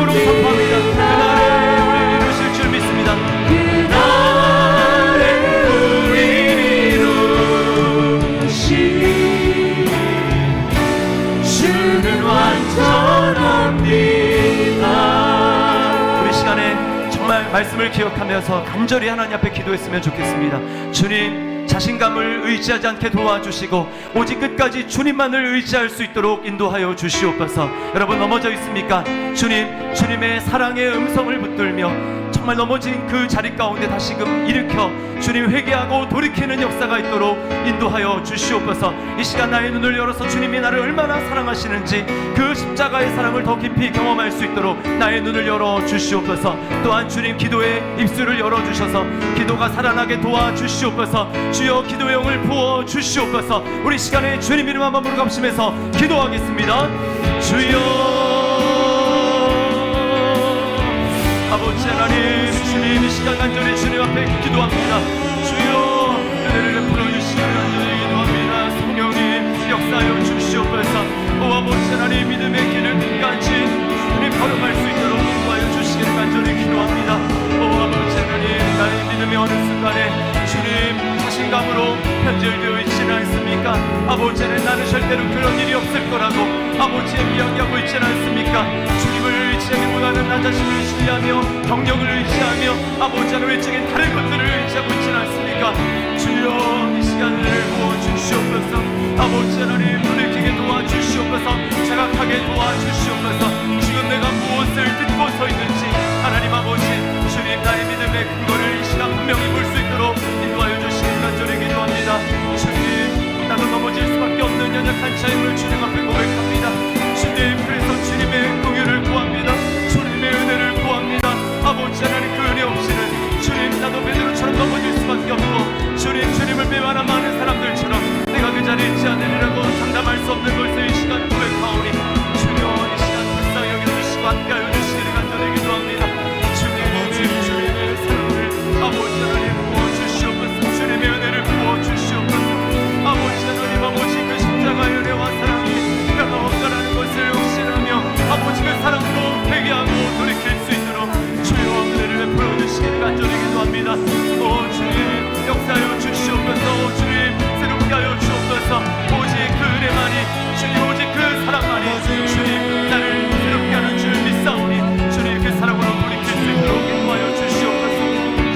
이름으로 선포합니다. 그날에 우리 이루실 줄 믿습니다. 그날에 우리 이루시 주는 완전합니다. 우리 시간에 정말 말씀을 기억하면서 간절히 하나님 앞에 기도했으면 좋겠습니다. 주님, 자신감을 의지하지 않게 도와주시고 오직 끝까지 주님만을 의지할 수 있도록 인도하여 주시옵소서. 여러분 넘어져 있습니까? 주님의 사랑의 음성을 붙들며 정말 넘어진 그 자리 가운데 다시금 일으켜 주님 회개하고 돌이키는 역사가 있도록 인도하여 주시옵소서. 이 시간 나의 눈을 열어서 주님이 나를 얼마나 사랑하시는지 그 십자가의 사랑을 더 깊이 경험할 수 있도록 나의 눈을 열어 주시옵소서. 또한 주님 기도의 입술을 열어주셔서 기도가 살아나게 도와주시옵소서. 주여 기도의 영을 부어 주시옵소서. 우리 시간에 주님 이름 한번 부르고 합심해서 기도하겠습니다. 주여 아버지 하나님, 주님 이 시간 간절히 주님 앞에 기도합니다. 주여 은혜를 베풀어 주시기를 간절히 기도합니다. 성령님 역사하여 주시옵소서. 오 아버지 하나님, 믿음의 길을 끝까지 주님 걸어갈 수 있도록 인도하여 주시기를 간절히 기도합니다. 오 아버지 하나님, 나의 믿음이 어느 순간에 주님 자신감으로 편절되어 있지는 않습니까? 아버지 하나님, 나는 절대로 그런 일이 없을 거라고 아버지의 이야기하고 있지는 않습니까? 주님을 의지하기보다는 나 자신을 신뢰하며 경력을 의지하며 아버지 하나님 외적인 다른 것들을 의지하고 있지는 않습니까? 주여 이 시간을 부어주시옵소서. 아버지 하나님, 돌이키게 도와주시옵소서. 자각하게 도와주시옵소서. 지금 내가 무엇을 듣고 서 있는지 하나님 아버지, 주님 나의 믿음의 근거를 이 시간 분명히 볼 수 있도록 인도하여 주시길 간절히 기도합니다. 주님, 나도 넘어질 수밖에 없는 연약한 자임을 주님 앞에 고백합니다. 주님, 그래서 주님의 긍휼을 구합니다. 주님의 은혜를 구합니다. 아버지 하나님, 그 은혜 없이는 주님 나도 베드로처럼 넘어질 수밖에 없고 주님을 배반한 많은 사람들처럼 내가 그 자리에 있지 않으리라고 장담할 수 없는 것을 이 시간 고백하오니 주여 이 시간 불쌍히 여겨주시고 함께하여 주시기를 간절히 기도합니다. 주님의 사랑을 아버지 하나님 부어주시옵소서. 주님의 은혜를 부어주시옵소서. 아버지 하나님, 아버지 그 십자가의 은혜와 사랑이 변함없다라는 것을 확신하며 아버지 그 사랑으로 회개하고 돌이킬 수 있도록 주여 은혜를 베풀어 주시기를 간절히 기도합니다. 오 주님 역사하여 주시옵소서. 주님 새롭게 하여 주옵소서. 오직 그 은혜만이 주님, 오직 그 사랑만이 주님 나를 새롭게 하는 줄 믿사오니 주님 그 사랑으로 돌이킬 수 있도록 인도하여 주시옵소서.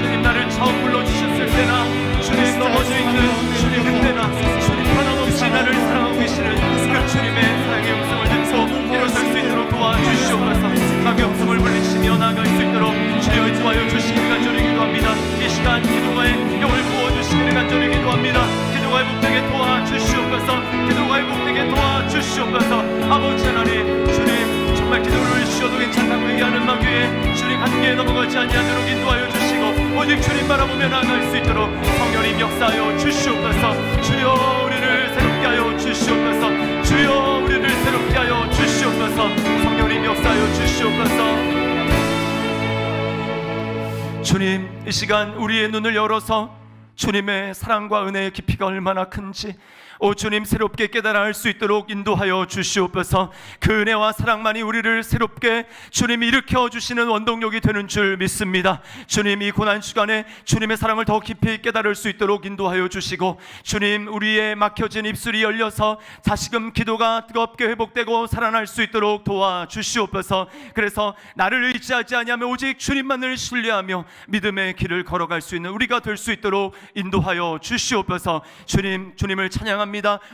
주님 나를 처음 불러주셨을 때나 주님 넘어져 있는 주님 그때나 주님 변함없이 나를 사랑하고 계시는 그 주님의 사랑의 음성을 듣고 일어설 수 있도록 도와주시옵소서. 마귀의 음성을 물리치며 나아갈 수 있도록 주여 인도하여 주시기를 간절히 기도합니다. 이 시간 기도가의 영을 부어주시기를 간절히 기도합니다. 기도가 회복되게 도와주시옵소서. 기도가 회복되게 도와주시옵소서. 아버지 하나님, 주님 정말 기도를 주셔도 괜찮다고 얘기하는 마귀에 주님 한계에 넘어가지 않도록 인도하여 주시고 오직 주님 바라보며 나아갈 수 있도록 성령님 역사하여 주시옵소서. 주여 우리를 새롭게 하여 주시옵소서. 주여 우리를 새롭게 하여 주시옵소서. 성령님 역사하여 주시옵소서. 주님 이 시간 우리의 눈을 열어서 주님의 사랑과 은혜의 깊이가 얼마나 큰지 오 주님 새롭게 깨달아 알 수 있도록 인도하여 주시옵소서. 그 은혜와 사랑만이 우리를 새롭게 주님이 일으켜 주시는 원동력이 되는 줄 믿습니다. 주님 이 고난 시간에 주님의 사랑을 더 깊이 깨달을 수 있도록 인도하여 주시고 주님 우리의 막혀진 입술이 열려서 다시금 기도가 뜨겁게 회복되고 살아날 수 있도록 도와주시옵소서. 그래서 나를 의지하지 아니하며 오직 주님만을 신뢰하며 믿음의 길을 걸어갈 수 있는 우리가 될 수 있도록 인도하여 주시옵소서. 주님을 찬양합니다.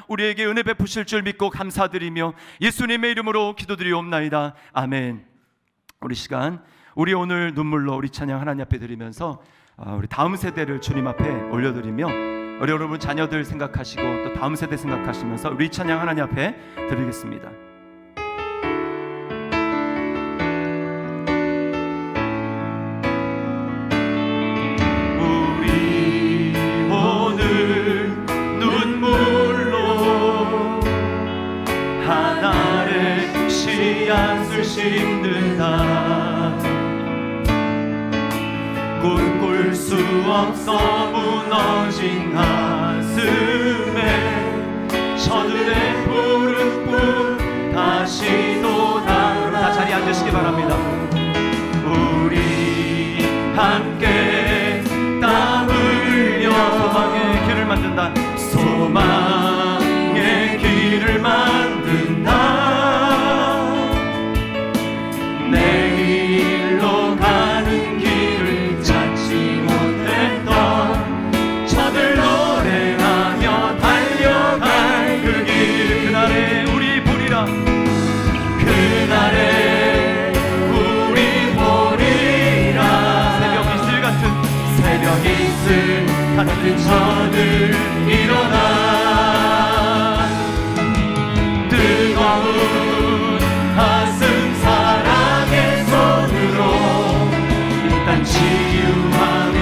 우리에게 은혜 베푸실 줄 믿고 감사드리며 예수님의 이름으로 기도드리옵나이다. 아멘. 우리 시간 우리 오늘 눈물로 우리 찬양 하나님 앞에 드리면서 우리 다음 세대를 주님 앞에 올려드리며 우리 여러분 자녀들 생각하시고 또 다음 세대 생각하시면서 우리 찬양 하나님 앞에 드리겠습니다. 씨앗을 심는다. 꿈꿀 수 없어 무너진 가슴에 저들의 부른 꿈 다시 또 다 자리에 앉으시기 바랍니다. 함께 땀 흘려 소망의 길을 만든다. 소망의 길을 만든다. 내일로 가는 길을 찾지 못했던 저들 노래하며 달려갈 그 길, 그날에 우리 보리라. 그날에 우리 보리라. 새벽 이슬 같은 저들 일어나 뜨거운 가슴 사랑의 손으로 이 땅 치유하며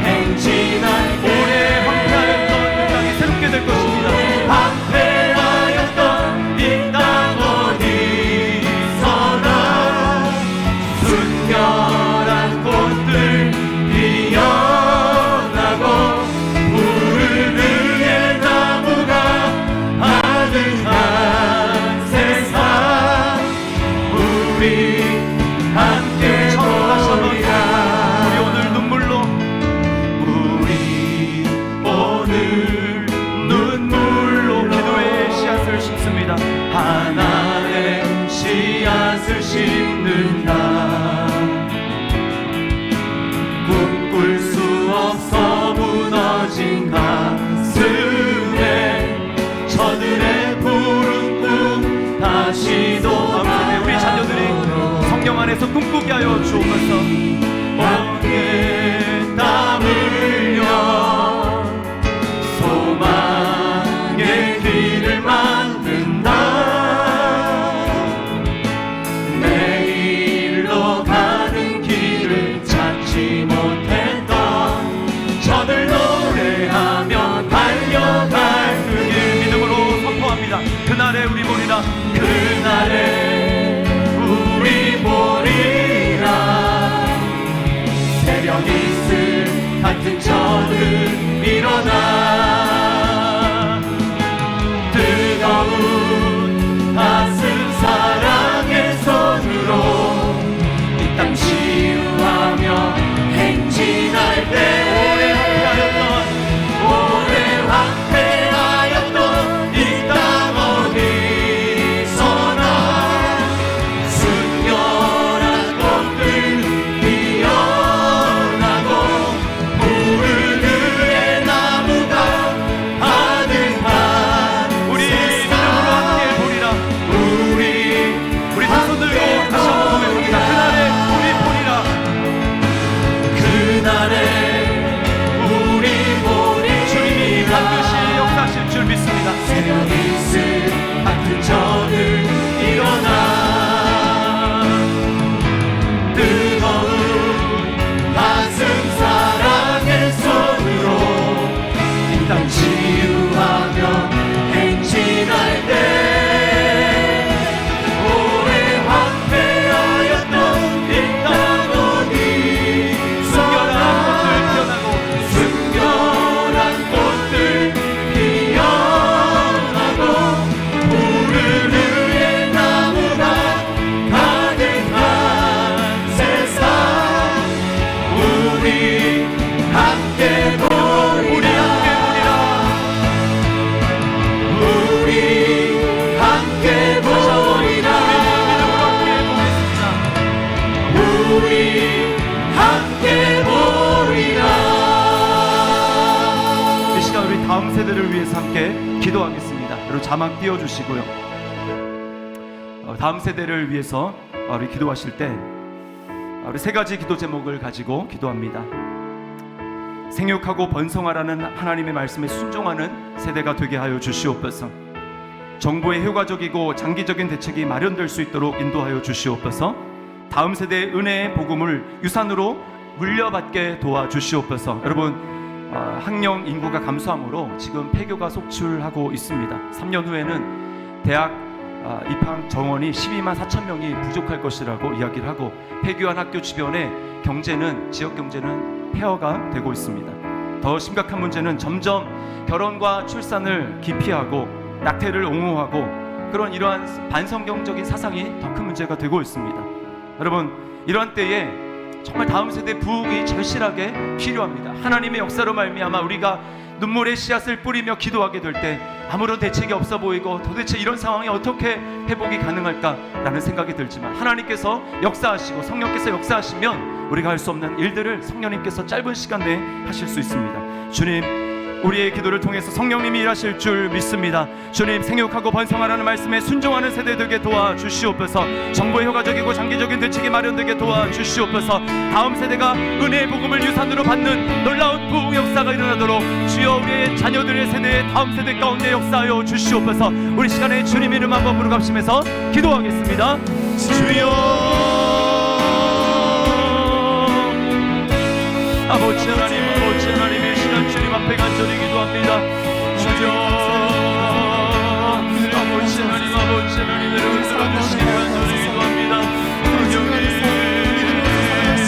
행진할 오래 황폐하였던 이 땅이 새롭게 될 것입니다. 황폐하였던 이 땅 어디서나 순결한 꽃들 피어나고 푸른 의의 나무가 아득한 세상 우리 함께 보리라. 우리 오늘 눈물로 기도의 씨앗을 심습니다. 하나의 씨앗을 심는다. 꿈꿀 수 없어 무너진 가슴에 저들의 푸른 꿈 다시 돋아. 우리 자녀들이 성경 안에서 꿈꾸게 하여 주옵소서. 어깨 땀 흘려 소망의 길을 만든다. 내일로 가는 길을 찾지 못했던 저들 노래하며 달려갈 그 길 믿음으로 선포합니다. 그날에 우리 보리라. 그날에 우리 보리라. 새벽 이슬 같은 저들 일어나 뜨거운 가슴 사랑의 손으로 이 땅 치유하며 행진할 때 오래 황폐하였던 이 땅 어디서나 순결한 꽃들 피어나고 푸른 의의 나무가 아득한 우리 믿음으로 함께 보리라. 우리 두 손 들고 다시 한번 고백합니다. 그날에 우리 보리라. 그날에 우리 보리. 주님이 반드시 역사하실 줄 믿습니다. 새벽 이슬 같은 저들 일어나 뜨거운 가슴 사랑의 손으로 이 땅 치유하며 행진할 때 오래 황폐하였던 이 땅 어디 순결한 꽃들 피어나고 푸른 의의 나무가 가득한 세상 우리 함께 보리라. 우리 함께 보리라. 우리 함께 보리라. 이 시간 우리 다음 세대를 위해서 함께 기도하겠습니다. 여러분 자막 띄워주시고요. 다음 세대를 위해서 우리 기도하실 때 우리 세 가지 기도 제목을 가지고 기도합니다. 생육하고 번성하라는 하나님의 말씀에 순종하는 세대가 되게 하여 주시옵소서. 정부의 효과적이고 장기적인 대책이 마련될 수 있도록 인도하여 주시옵소서. 다음 세대의 은혜의 복음을 유산으로 물려받게 도와주시옵소서. 여러분 학령 인구가 감소함으로 지금 폐교가 속출하고 있습니다. 3년 후에는 대학 입학 정원이 12만 4천 명이 부족할 것이라고 이야기를 하고 폐교한 학교 주변의 경제는 지역 경제는 폐허가 되고 있습니다. 더 심각한 문제는 점점 결혼과 출산을 기피하고 낙태를 옹호하고 그런 이러한 반성경적인 사상이 더 큰 문제가 되고 있습니다. 여러분 이러한 때에 정말 다음 세대 부흥이 절실하게 필요합니다. 하나님의 역사로 말미암아 우리가 눈물의 씨앗을 뿌리며 기도하게 될 때 아무런 대책이 없어 보이고 도대체 이런 상황이 어떻게 회복이 가능할까라는 생각이 들지만 하나님께서 역사하시고 성령께서 역사하시면 우리가 할 수 없는 일들을 성령님께서 짧은 시간 내에 하실 수 있습니다. 주님, 우리의 기도를 통해서 성령님이 일하실 줄 믿습니다. 주님, 생육하고 번성하라는 말씀에 순종하는 세대 되게 도와주시옵소서. 정보의 효과적이고 장기적인 대책이 마련되게 도와주시옵소서. 다음 세대가 은혜의 복음을 유산으로 받는 놀라운 부흥 역사가 일어나도록 주여 우리의 자녀들의 세대의 다음 세대 가운데 역사하여 주시옵소서. 우리 시간에 주님 이름 한번 부르갑시면서 기도하겠습니다. 주여, 아버지 하나님, 아버지 하나님, 이 시간 주님 앞에 간절히 기도합니다. 주여, 아버지 하나님, 아버지 하나님, 여러분 들어주시기 간절히 기도합니다.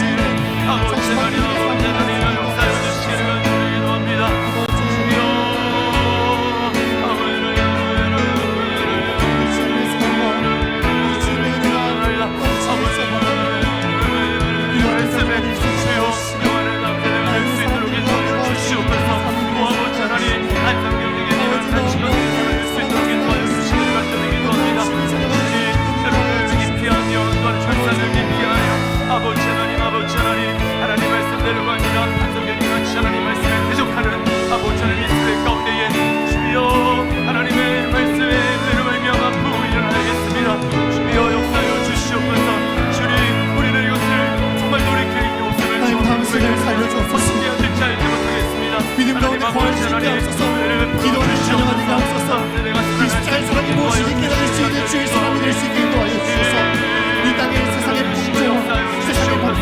성령님, 아버지 하나님, 아버지 하나님, 역사해 주시기를 간절히 기도합니다. 주여, 아버지 하나님, 아버지 하나님, 하나님 말씀대로 갑니다. 한성경이 같이 하나님 말씀에 대적하는 아버지 하나님 이스라엘 가운데에 주여 하나님의 말씀에 대로 말미암아 부흥이 일어나겠습니다. 주여 역사하여 주시옵소서. 주님, 우리는 이것을 정말 돌이킬 모습을 하나님, 다음 세대를 살려주옵소서. 듣지 알지 못하겠습니다. 믿음 가운데 거할 수 있게 하옵소서. 기도를 찬양하게 하옵소서. 이 십자가의 사랑이 무엇인지 깨달을 수 있는 주의 사람이 될 수 있게 도와여 주소서. 이 땅의 세상의 풍조와 세상의 법과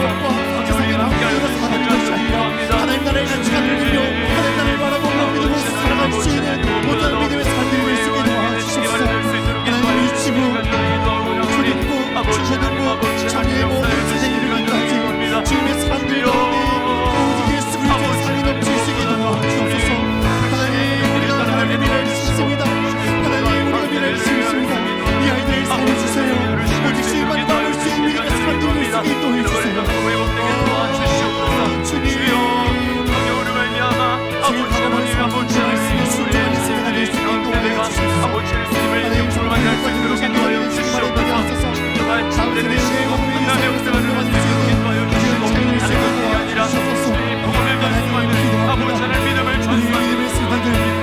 세상의 문화로 살아가는 것이 아니라 하나님 나라의 가치가 누리며 하나님 나라를 바라보며 믿음으로 살아갈 수 있는 모든 믿음의 사람들이 될 수 있게 도와주시옵소서. 하나님 이 지부 초등부, 중고등부, 장애의 모든 세상에 이르기까지 주님의 사람들 가운데 오직 예수 그리스도의 삶이 넘칠 수 있게 도와주옵소서. 하나님, 우리가 하나님의 미래를 믿습니다. 하나님, 우리가 미래를 믿습니다. 이 아이들을 살려주세요. 오직 주님만 나올 수 있는 믿음의 사람들이 될 수 있게 도와주세요. 주님, 성령으로 말미암아 아버지 하나님, 아버지 하나님, 순종하는 세대가 될 수 있게 도와주시옵소서. 아버지 예수님을 영적으로 만날 수 있도록 인도하여 주시옵소서. 또한 침대는 하나님의 역사가 일어날 수 있도록 인도하여 주시고 하나님이 아니라 주님 복음을 말씀하는 아버지 하나님 믿음을 전수하는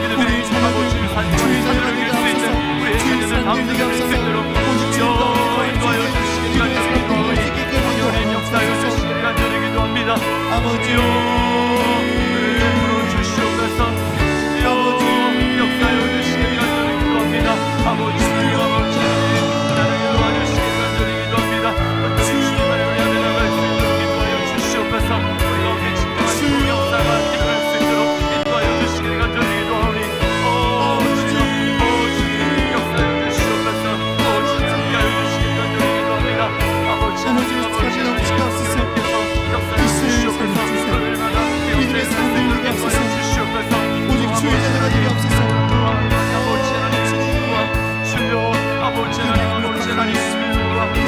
믿음의 아버지를 산 주의 자녀를 이길 수 있는 우리의 자녀들 다음 세대를 이길 수 있도록 주여 인도하여 주시기 간절히 기도하오니 성령님 역사하여 주시기를 간절히 기도합니다. 아버지요 베풀어 주시옵소서. 주여 역사하여 주시기를 간절히 기도합니다. 아버지요, 아버지 하나님 도와주시기를 간절히 기도합니다. 주님 하나님을 향해 나갈 수 있도록 인도하여 주시옵소서. 우리 가운데 진정한 역사가 일어날 수 있도록 인도하여 주시기를 간절히 기도하오니 주님 역사하여 주시옵소서. 주님 함께하여 주시기를 간절히 기도합니다. 아버지 하나님, 아버지 하나님, 성령께서 역사하여 주시옵소서. 오늘마다 믿음의 사람들이 되게 하옵소서. 주시옵소서. 오직 주의 자녀가 되게 하옵소서. 아버지 하나님, 주여 아버지 하나님, 아버지 하나님, 이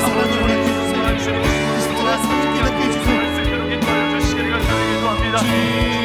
사랑을 허락해 주세요. 이 십자가 사랑을 깨닫게 해주세요. 인도하여 주시기를 간절히 기도합니다.